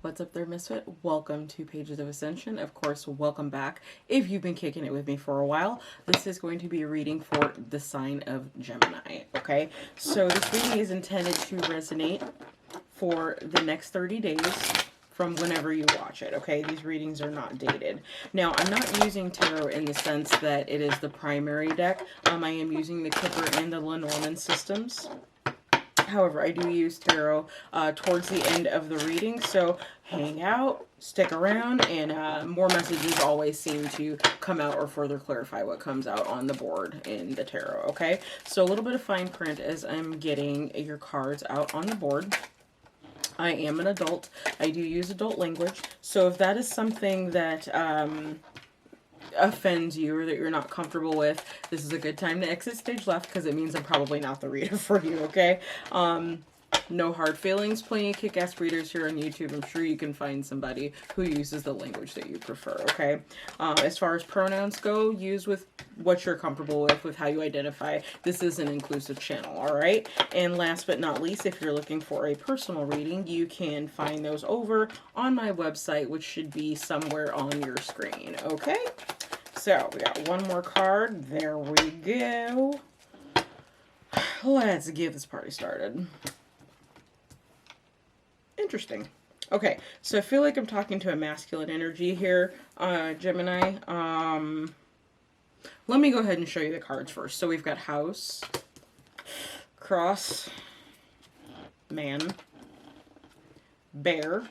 What's up there, Misfit? Welcome to Pages of Ascension. Of course, welcome back. If you've been kicking it with me for a while, this is going to be a reading for the sign of Gemini, okay? So this reading is intended to resonate for the next 30 days from whenever you watch it, okay? These readings are not dated. Now, I'm not using tarot in the sense that it is the primary deck. I am using the Kipper and the Lenormand systems. However, I do use tarot towards the end of the reading, so hang out, stick around, and more messages always seem to come out or further clarify what comes out on the board in the tarot, okay? So a little bit of fine print as I'm getting your cards out on the board. I am an adult. I do use adult language, so if that is something that offends you or that you're not comfortable with, this is a good time to exit stage left, because it means I'm probably not the reader for you, okay? No hard feelings. Plenty of kick-ass readers here on YouTube. I'm sure you can find somebody who uses the language that you prefer, okay? As far as pronouns go, use with what you're comfortable with how you identify. This is an inclusive channel, all right? And last but not least, if you're looking for a personal reading, you can find those over on my website, which should be somewhere on your screen, okay? So, we got one more card. There we go. Let's get this party started. Interesting. Okay, so I feel like I'm talking to a masculine energy here, Gemini. Let me go ahead and show you the cards first. So we've got House, Cross, Man, Bear,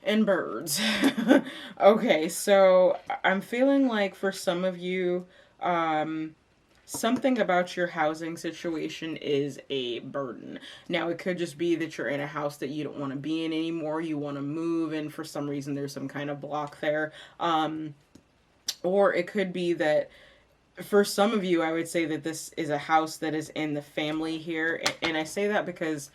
and Birds. Okay, so I'm feeling like for some of you, something about your housing situation is a burden. Now, it could just be that you're in a house that you don't want to be in anymore. You want to move, and for some reason there's some kind of block there. Or it could be that for some of you, I would say that this is a house that is in the family here. And I say that because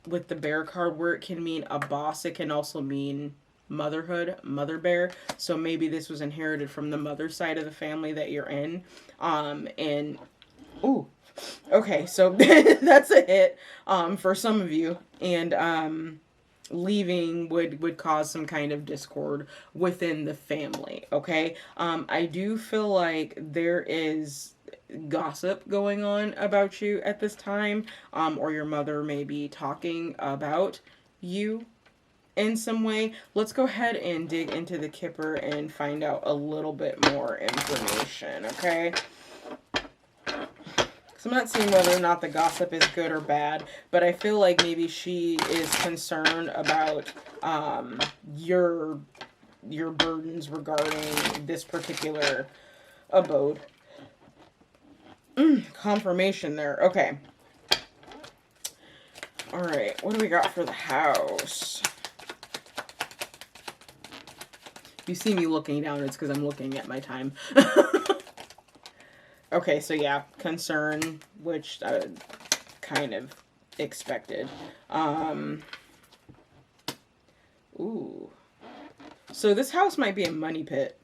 with the bear card, where it can mean a boss, it can also mean motherhood, mother bear. So maybe this was inherited from the mother side of the family that you're in. And ooh, okay, so that's a hit for some of you. And leaving would cause some kind of discord within the family, okay? I do feel like there is gossip going on about you at this time, or your mother may be talking about you in some way. Let's go ahead and dig into the Kipper and find out a little bit more information, okay? So I'm not seeing whether or not the gossip is good or bad, but I feel like maybe she is concerned about your burdens regarding this particular abode. Confirmation there. Okay. All right. What do we got for the house? You see me looking down, it's because I'm looking at my time. Okay, so yeah, concern, which I kind of expected. Ooh. So this house might be a money pit,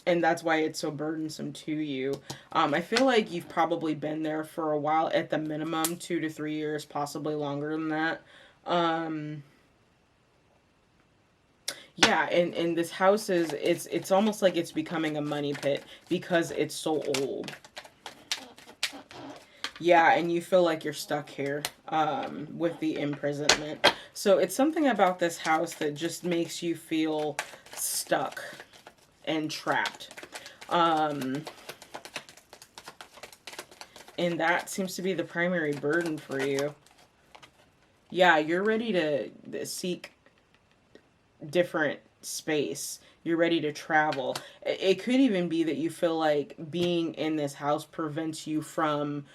and that's why it's so burdensome to you. I feel like you've probably been there for a while, at the minimum 2 to 3 years, possibly longer than that. Yeah, and this house is, it's almost like it's becoming a money pit because it's so old. Yeah, and you feel like you're stuck here with the imprisonment. So it's something about this house that just makes you feel stuck and trapped. And that seems to be the primary burden for you. Yeah, you're ready to seek different space. You're ready to travel. It could even be that you feel like being in this house prevents you from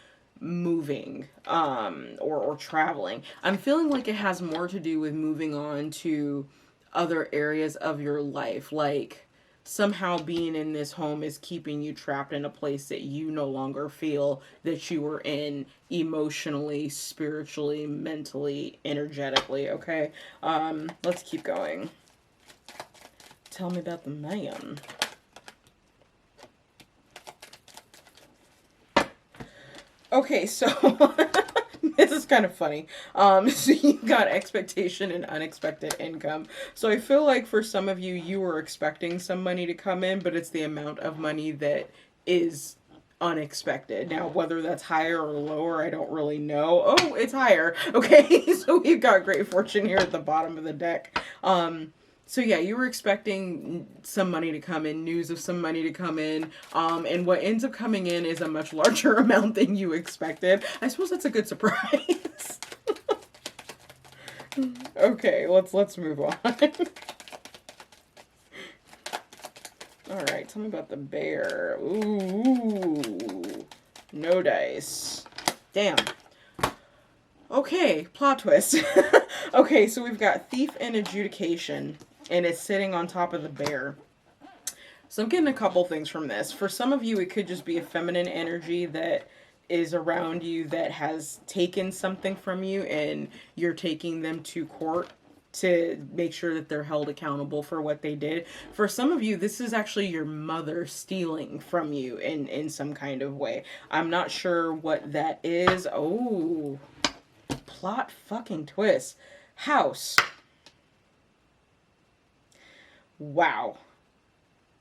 moving or traveling. I'm feeling like it has more to do with moving on to other areas of your life, like somehow being in this home is keeping you trapped in a place that you no longer feel that you were in emotionally, spiritually, mentally, energetically. Okay, let's keep going. Tell me about the man. Okay, so this is kind of funny. So you got expectation and unexpected income. So I feel like for some of you, you were expecting some money to come in, but it's the amount of money that is unexpected. Now, whether that's higher or lower, I don't really know. Oh, it's higher. Okay, so we've got great fortune here at the bottom of the deck. So yeah, you were expecting some money to come in, news of some money to come in, and what ends up coming in is a much larger amount than you expected. I suppose that's a good surprise. Okay, let's move on. All right, tell me about the bear. Ooh, no dice. Damn. Okay, plot twist. Okay, so we've got thief and adjudication, and it's sitting on top of the bear. So I'm getting a couple things from this. For some of you, it could just be a feminine energy that is around you that has taken something from you, and you're taking them to court to make sure that they're held accountable for what they did. For some of you, this is actually your mother stealing from you in some kind of way. I'm not sure what that is. Oh, plot fucking twist. House. Wow.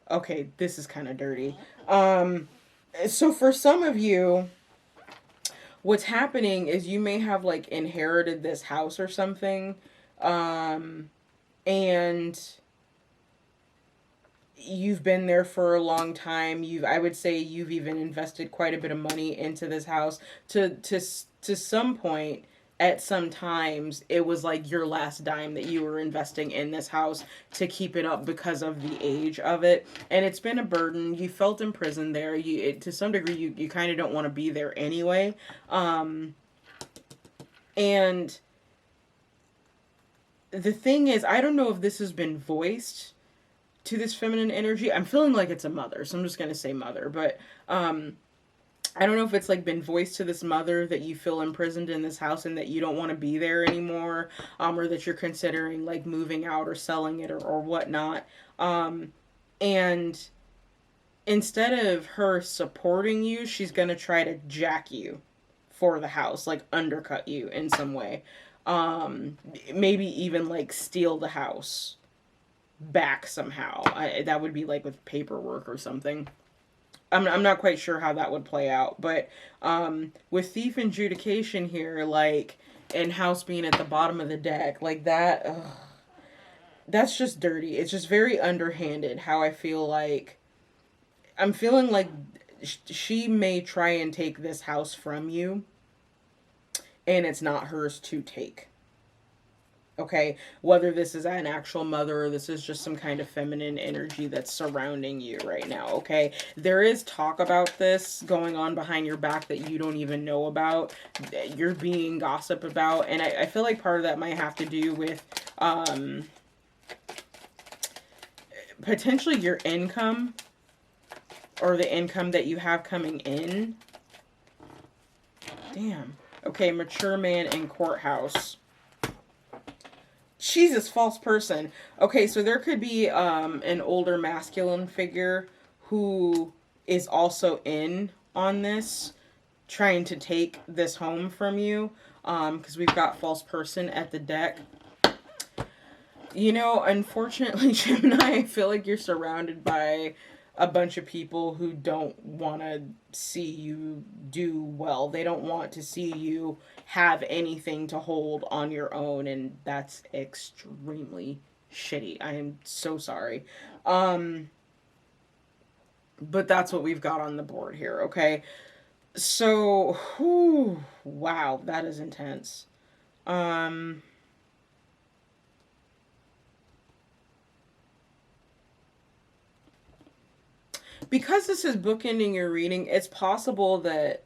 Okay, this is kind of dirty. So for some of you, what's happening is you may have like inherited this house or something, and you've been there for a long time. I would say you've even invested quite a bit of money into this house. To some point, at some times, it was like your last dime that you were investing in this house to keep it up because of the age of it. And it's been a burden. You felt imprisoned there. To some degree, you kind of don't want to be there anyway. And the thing is, I don't know if this has been voiced to this feminine energy. I'm feeling like it's a mother, so I'm just going to say mother. But I don't know if it's like been voiced to this mother that you feel imprisoned in this house and that you don't want to be there anymore, or that you're considering like moving out or selling it or whatnot. And instead of her supporting you, she's going to try to jack you for the house, like undercut you in some way. Maybe even like steal the house back somehow. That would be like with paperwork or something. I'm not quite sure how that would play out, but with thief and adjudication here, like, and house being at the bottom of the deck, like that, that's just dirty. It's just very underhanded how I feel like, I'm feeling like she may try and take this house from you, and it's not hers to take. Okay, whether this is an actual mother or this is just some kind of feminine energy that's surrounding you right now, okay? There is talk about this going on behind your back that you don't even know about, that you're being gossiped about, and I feel like part of that might have to do with potentially your income or the income that you have coming in. Damn. Okay, mature man in courthouse. Jesus, false person. Okay, so there could be an older masculine figure who is also in on this, trying to take this home from you, because we've got false person at the deck. You know, unfortunately, Gemini, I feel like you're surrounded by a bunch of people who don't want to see you do well. They don't want to see you have anything to hold on your own, and that's extremely shitty. I am so sorry. But that's what we've got on the board here, okay? So, whew, wow, that is intense. Because this is bookending your reading, it's possible that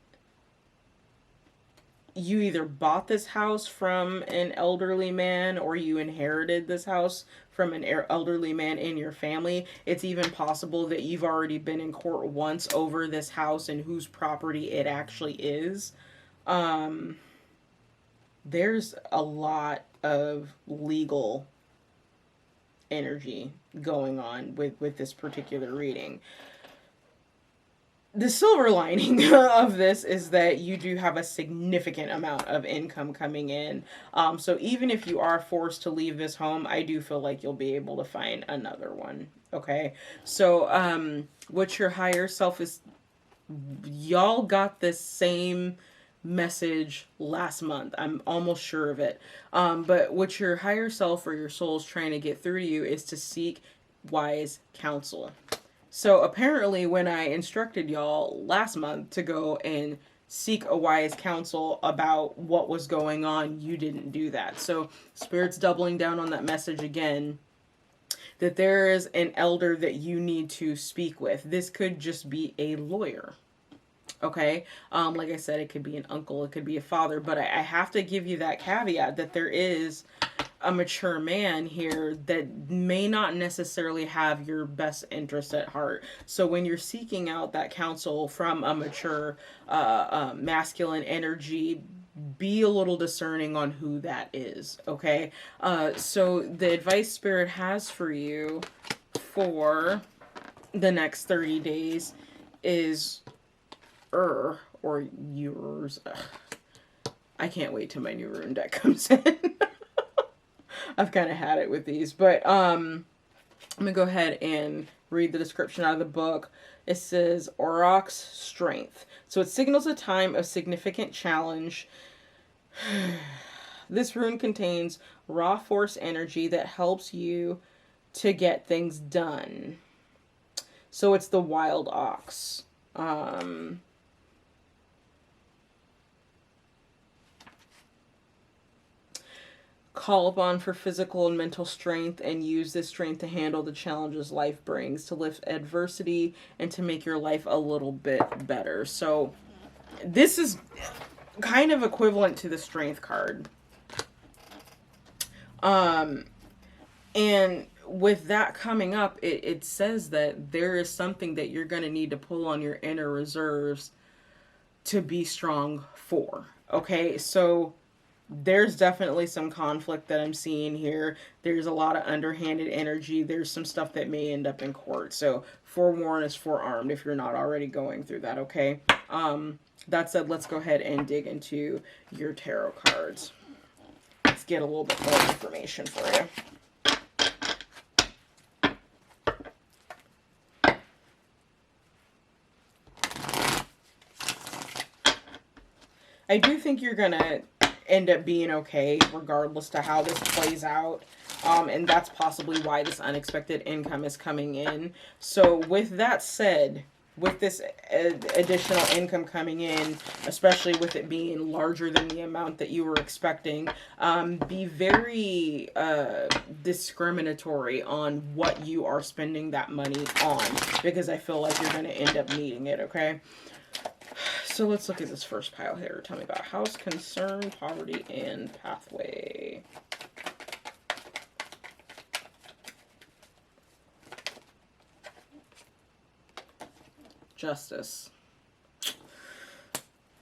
you either bought this house from an elderly man or you inherited this house from an elderly man in your family. It's even possible that you've already been in court once over this house and whose property it actually is. There's a lot of legal energy going on with this particular reading. The silver lining of this is that you do have a significant amount of income coming in. So even if you are forced to leave this home, I do feel like you'll be able to find another one. Okay. So what your higher self is, y'all got this same message last month. I'm almost sure of it. But what your higher self or your soul is trying to get through to you is to seek wise counsel. So apparently when I instructed y'all last month to go and seek a wise counsel about what was going on, you didn't do that. So Spirit's doubling down on that message again, that there is an elder that you need to speak with. This could just be a lawyer. Okay. Like I said, it could be an uncle, it could be a father, but I have to give you that caveat that there is a mature man here that may not necessarily have your best interest at heart. So when you're seeking out that counsel from a mature masculine energy, be a little discerning on who that is. Okay. So the advice Spirit has for you for the next 30 days is or yours. I can't wait till my new rune deck comes in. I've kind of had it with these, but I'm gonna go ahead and read the description out of the book. It says Auroch's strength. So it signals a time of significant challenge. This rune contains raw force energy that helps you to get things done. So it's the wild ox. Call upon for physical and mental strength and use this strength to handle the challenges life brings, to lift adversity and to make your life a little bit better. So this is kind of equivalent to the strength card. And with that coming up, it says that there is something that you're going to need to pull on your inner reserves to be strong for. Okay, so there's definitely some conflict that I'm seeing here. There's a lot of underhanded energy. There's some stuff that may end up in court. So forewarned is forearmed if you're not already going through that, okay? That said, let's go ahead and dig into your tarot cards. Let's get a little bit more information for you. I do think you're gonna end up being okay regardless to how this plays out, and that's possibly why this unexpected income is coming in. So with that said, with this additional income coming in, especially with it being larger than the amount that you were expecting, be very discriminatory on what you are spending that money on, because I feel like you're going to end up needing it. Okay, so let's look at this first pile here. Tell me about house, concern, poverty, and pathway. Justice.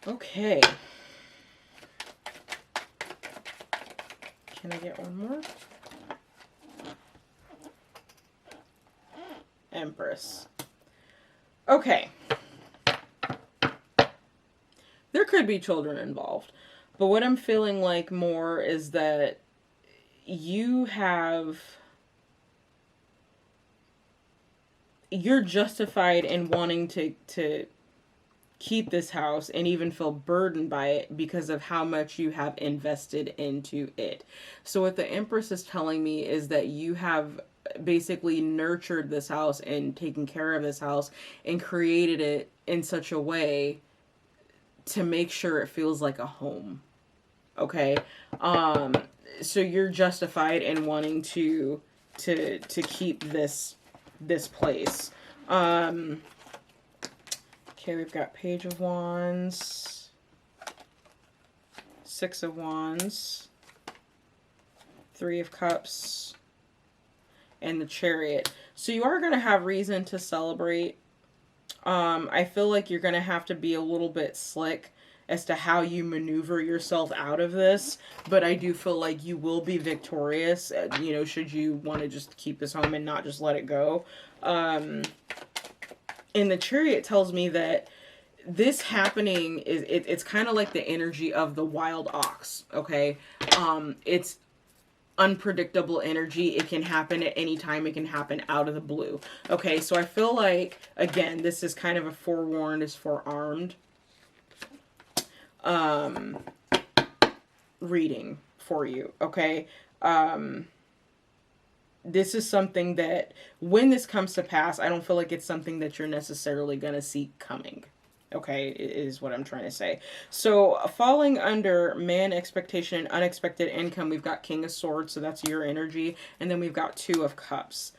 Okay. Can I get one more? Empress. Okay. There could be children involved, but what I'm feeling like more is that you're justified in wanting to keep this house and even feel burdened by it because of how much you have invested into it. So what the Empress is telling me is that you have basically nurtured this house and taken care of this house and created it in such a way to make sure it feels like a home. Okay? So you're justified in wanting to keep this place. Okay, we've got Page of Wands, Six of Wands, Three of Cups, and the Chariot. So you are going to have reason to celebrate. I feel like you're going to have to be a little bit slick as to how you maneuver yourself out of this, but I do feel like you will be victorious, you know, should you want to just keep this home and not just let it go. And the Chariot tells me that this happening is, it's kind of like the energy of the wild ox, okay? It's unpredictable energy. It can happen at any time. It can happen out of the blue. Okay, so I feel like, again, this is kind of a forewarned is forearmed reading for you, okay? This is something that, when this comes to pass, I don't feel like it's something that you're necessarily going to see coming. Okay, is what I'm trying to say. So, falling under man, expectation, and unexpected income, we've got King of Swords, so that's your energy. And then we've got Two of Cups.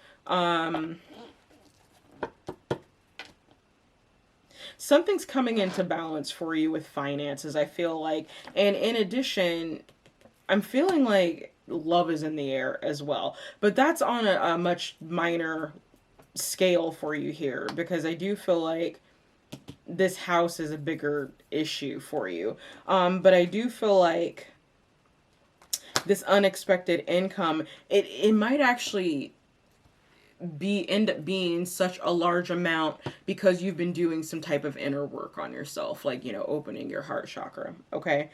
Something's coming into balance for you with finances, I feel like. And in addition, I'm feeling like love is in the air as well. But that's on a much minor scale for you here, because I do feel like this house is a bigger issue for you. But I do feel like this unexpected income, it might actually end up being such a large amount because you've been doing some type of inner work on yourself, like, you know, opening your heart chakra, okay?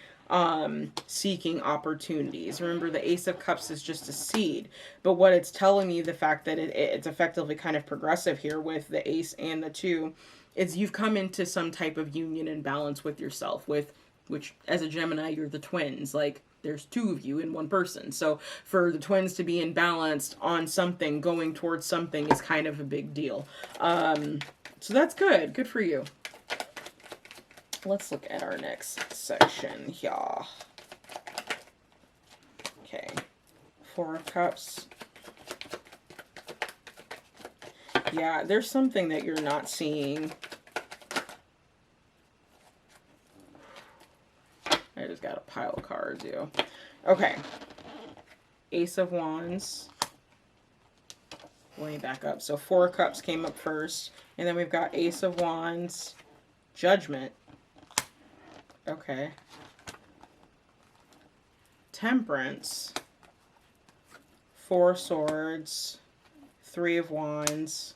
Seeking opportunities. Remember, the Ace of Cups is just a seed, but what it's telling me, the fact that it's effectively kind of progressive here with the Ace and the Two, is you've come into some type of union and balance with yourself, which as a Gemini, you're the twins, like there's two of you in one person. So for the twins to be in balance on something, going towards something, is kind of a big deal. So that's good. Good for you. Let's look at our next section here. Okay. Four of Cups. Yeah, there's something that you're not seeing. I just got a pile of cards, yo. Okay. Ace of Wands. Let me back up. So Four of Cups came up first. And then we've got Ace of Wands. Judgment. Okay. Temperance. Four Swords. Three of Wands.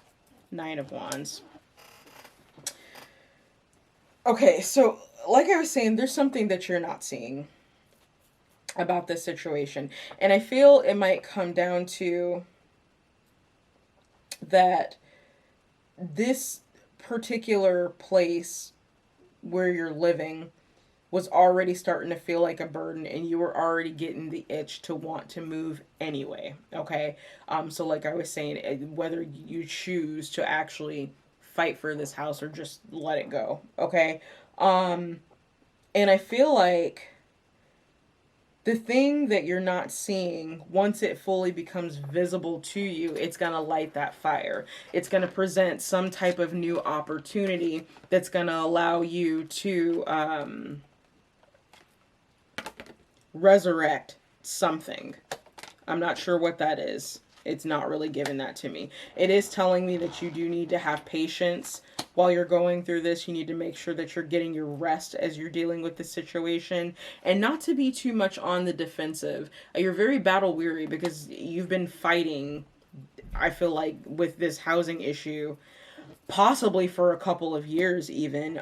Nine of Wands. Okay, so like I was saying, there's something that you're not seeing about this situation. And I feel it might come down to that this particular place where you're living was already starting to feel like a burden, and you were already getting the itch to want to move anyway, okay? So like I was saying, whether you choose to actually fight for this house or just let it go, okay? And I feel like the thing that you're not seeing, once it fully becomes visible to you, it's going to light that fire. It's going to present some type of new opportunity that's going to allow you to resurrect something. I'm not sure what that is. It's not really giving that to me. It is telling me that you do need to have patience while you're going through this. You need to make sure that you're getting your rest as you're dealing with the situation, and not to be too much on the defensive. You're very battle weary because you've been fighting, I feel like, with this housing issue, possibly for a couple of years even.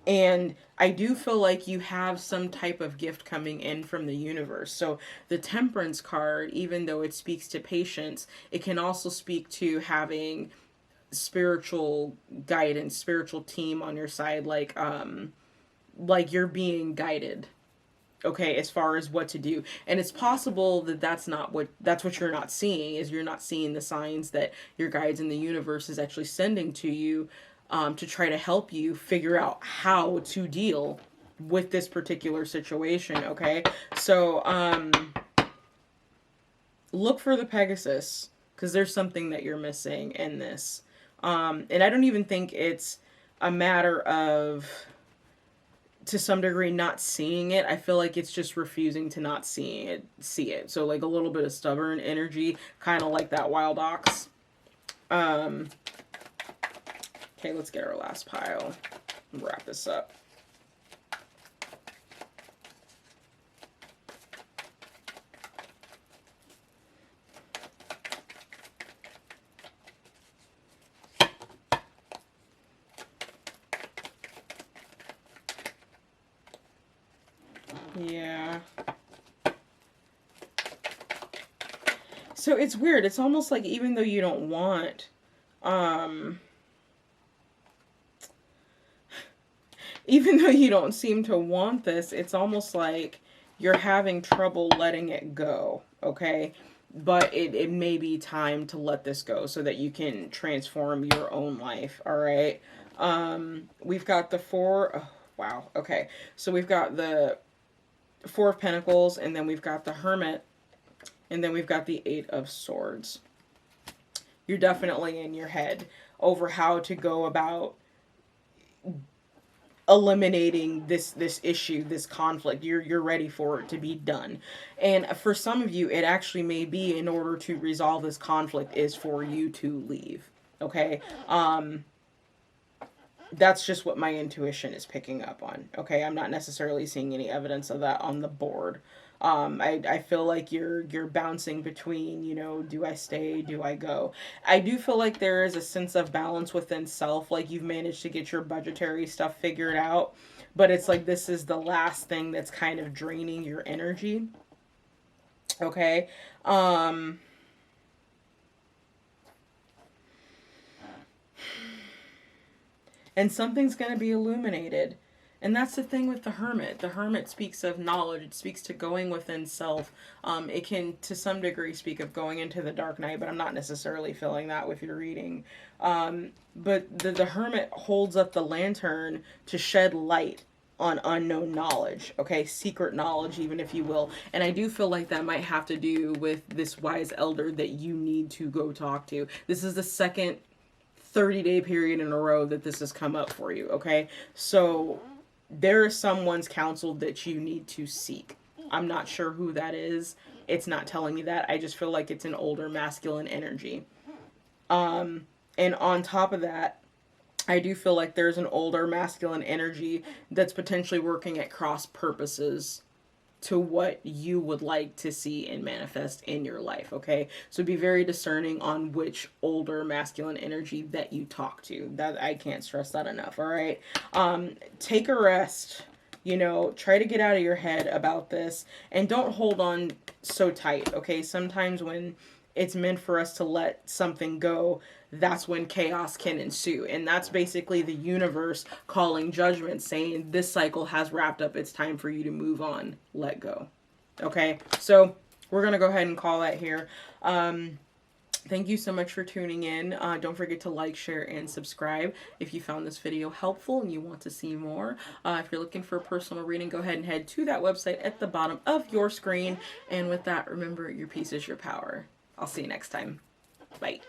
And I do feel like you have some type of gift coming in from the universe. So the Temperance card, even though it speaks to patience, it can also speak to having spiritual guidance, spiritual team on your side, like you're being guided, okay, as far as what to do. And it's possible that that's what you're not seeing, is you're not seeing the signs that your guides in the universe is actually sending to you, to try to help you figure out how to deal with this particular situation, okay? So, look for the Pegasus, because there's something that you're missing in this. And I don't even think it's a matter of to some degree not seeing it. I feel like it's just refusing to not see it. So like a little bit of stubborn energy, kind of like that wild ox. Okay, let's get our last pile and wrap this up. Yeah. So it's weird. It's almost like even though you don't want, even though you don't seem to want this, it's almost like you're having trouble letting it go, okay? But it may be time to let this go so that you can transform your own life, all right? We've got the four, oh, wow, okay. So we've got the Four of Pentacles, and then we've got the Hermit, and then we've got the Eight of Swords. You're definitely in your head over how to go about eliminating this issue, this conflict. You're ready for it to be done. And for some of you, it actually may be, in order to resolve this conflict, is for you to leave. Okay? That's just what my intuition is picking up on. Okay, I'm not necessarily seeing any evidence of that on the board. I feel like you're bouncing between, you know, do I stay, do I go? I do feel like there is a sense of balance within self, like you've managed to get your budgetary stuff figured out, but it's like this is the last thing that's kind of draining your energy. Okay? And something's going to be illuminated. And that's the thing with the Hermit. The Hermit speaks of knowledge. It speaks to going within self. It can, to some degree, speak of going into the dark night, but I'm not necessarily feeling that with your reading. But the Hermit holds up the lantern to shed light on unknown knowledge, okay? Secret knowledge, even, if you will. And I do feel like that might have to do with this wise elder that you need to go talk to. This is the second 30-day period in a row that this has come up for you, okay? So there is someone's counsel that you need to seek. I'm not sure who that is. It's not telling me that. I just feel like it's an older masculine energy. And on top of that, I do feel like there's an older masculine energy that's potentially working at cross purposes to what you would like to see and manifest in your life, okay? So be very discerning on which older masculine energy that you talk to. That, I can't stress that enough, all right? Take a rest, you know, try to get out of your head about this, and don't hold on so tight, okay? Sometimes when it's meant for us to let something go, that's when chaos can ensue. And that's basically the universe calling judgment, saying this cycle has wrapped up. It's time for you to move on. Let go. Okay, so we're going to go ahead and call that here. Thank you so much for tuning in. Don't forget to like, share, and subscribe if you found this video helpful and you want to see more. If you're looking for a personal reading, go ahead and head to that website at the bottom of your screen. And with that, remember, your peace is your power. I'll see you next time. Bye.